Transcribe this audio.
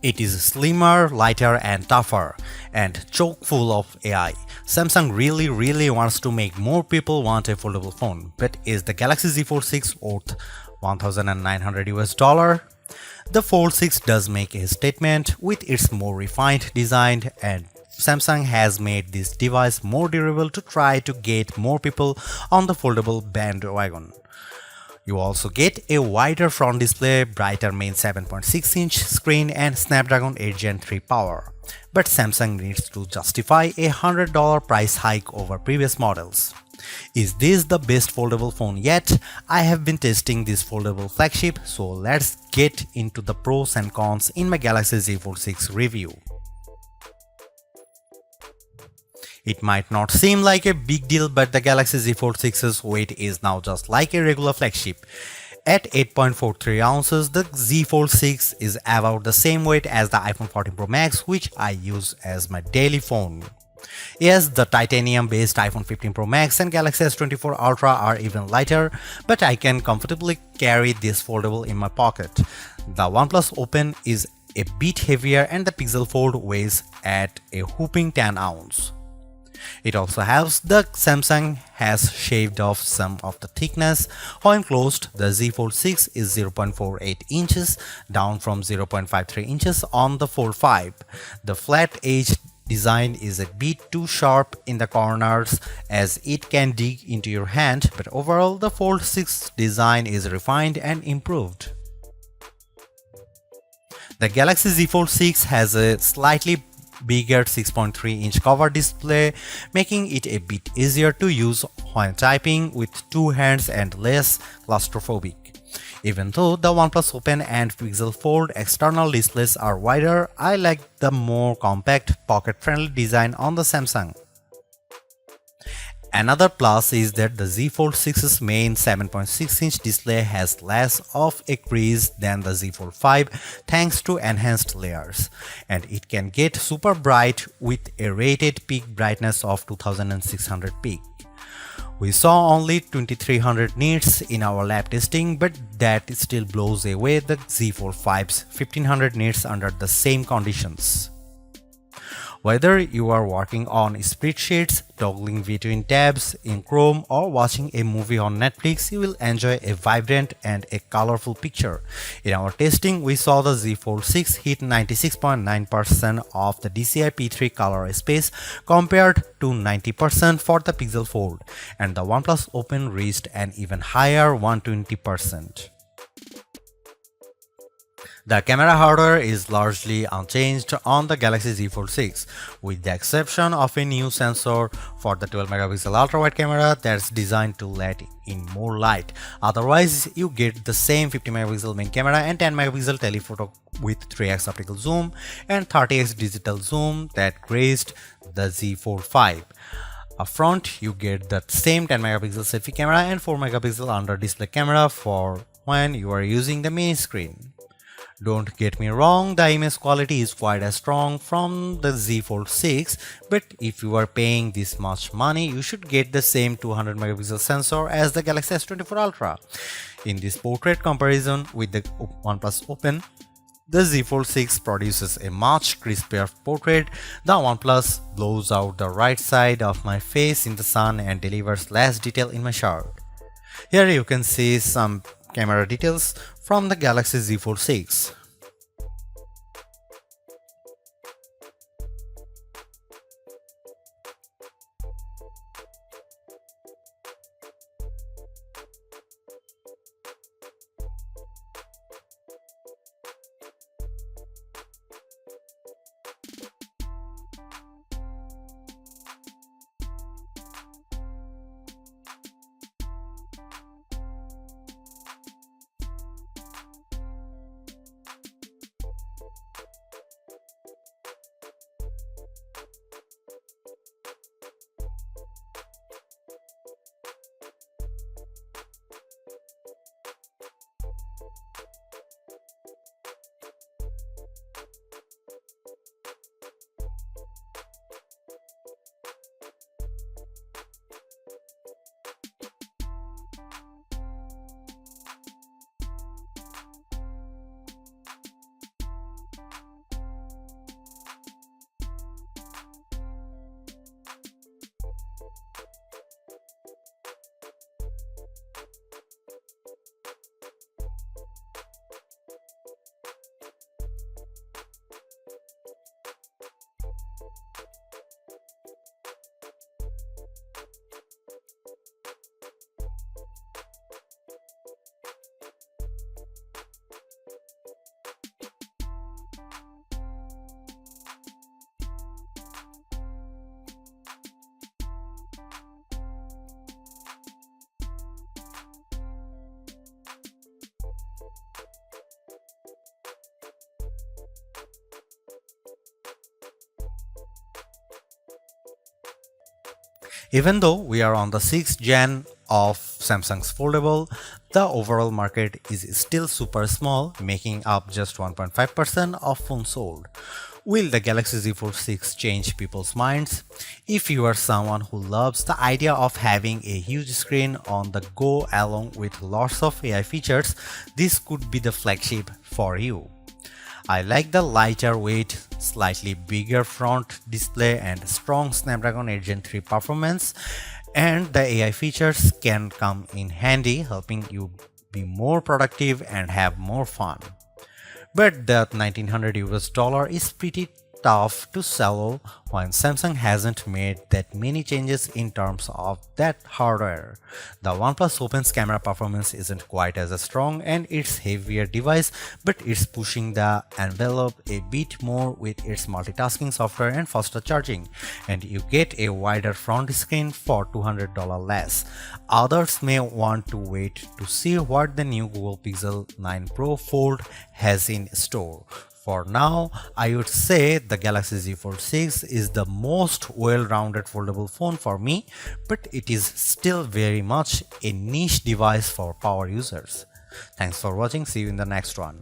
It is slimmer, lighter and tougher, and chock full of AI. Samsung really wants to make more people want a foldable phone, but is the Galaxy Z Fold 6 worth $1,900 US? The Fold 6 does make a statement with its more refined design, and Samsung has made this device more durable to try to get more people on the foldable bandwagon. You also get a wider front display, brighter main 7.6-inch screen and Snapdragon 8 Gen 3 power. But Samsung needs to justify a $100 price hike over previous models. Is this the best foldable phone yet? I have been testing this foldable flagship, so let's get into the pros and cons in my Galaxy Z Fold 6 review. It might not seem like a big deal, but the Galaxy Z Fold 6's weight is now just like a regular flagship. At 8.43 ounces, the Z Fold 6 is about the same weight as the iPhone 14 Pro Max, which I use as my daily phone. Yes, the titanium-based iPhone 15 Pro Max and Galaxy S24 Ultra are even lighter, but I can comfortably carry this foldable in my pocket. The OnePlus Open is a bit heavier and the Pixel Fold weighs at a whopping 10 ounces. It also helps that Samsung has shaved off some of the thickness. When closed, the Z Fold 6 is 0.48 inches, down from 0.53 inches on the Fold 5. The flat edge design is a bit too sharp in the corners as it can dig into your hand, but overall the Fold 6 design is refined and improved. The Galaxy Z Fold 6 has a slightly bigger 6.3-inch cover display, making it a bit easier to use when typing with two hands and less claustrophobic. Even though the OnePlus Open and Pixel Fold external displays are wider, I like the more compact, pocket-friendly design on the Samsung. Another plus is that the Z Fold 6's main 7.6-inch display has less of a crease than the Z Fold 5 thanks to enhanced layers, and it can get super bright with a rated peak brightness of 2600 peak. We saw only 2300 nits in our lab testing, but that still blows away the Z Fold 5's 1500 nits under the same conditions. Whether you are working on spreadsheets, toggling between tabs in Chrome, or watching a movie on Netflix, you will enjoy a vibrant and a colorful picture. In our testing, we saw the Z Fold 6 hit 96.9% of the DCI P3 color space compared to 90% for the Pixel Fold, and the OnePlus Open reached an even higher 120%. The camera hardware is largely unchanged on the Galaxy Z Fold 6, with the exception of a new sensor for the 12-megapixel ultra-wide camera that's designed to let in more light. Otherwise, you get the same 50-megapixel main camera and 10-megapixel telephoto with 3x optical zoom and 30x digital zoom that graced the Z Fold 5. Up front, you get the same 10-megapixel selfie camera and 4-megapixel under-display camera for when you are using the main screen. Don't get me wrong, the image quality is quite as strong from the Z Fold 6, but if you are paying this much money, you should get the same 200 megapixel sensor as the Galaxy S24 Ultra. In this portrait comparison with the OnePlus Open, the Z Fold 6 produces a much crispier portrait. The OnePlus blows out the right side of my face in the sun and delivers less detail in my shirt. Here you can see some camera details from the Galaxy Z Fold 6. Even though we are on the 6th gen of Samsung's foldable, the overall market is still super small, making up just 1.5% of phones sold. Will the Galaxy Z Fold 6 change people's minds? If you are someone who loves the idea of having a huge screen on the go along with lots of AI features, this could be the flagship for you. I like the lighter weight, slightly bigger front display and strong Snapdragon 8 Gen 3 performance, and the AI features can come in handy, helping you be more productive and have more fun. But that 1900 US dollar is pretty tough to swallow when Samsung hasn't made that many changes in terms of that hardware. The OnePlus Open's camera performance isn't quite as strong and it's heavier device, but it's pushing the envelope a bit more with its multitasking software and faster charging, and you get a wider front screen for $200 less. Others may want to wait to see what the new Google Pixel 9 Pro Fold has in store. For now, I would say the Galaxy Z Fold 6 is the most well-rounded foldable phone for me, but it is still very much a niche device for power users. Thanks for watching, see you in the next one.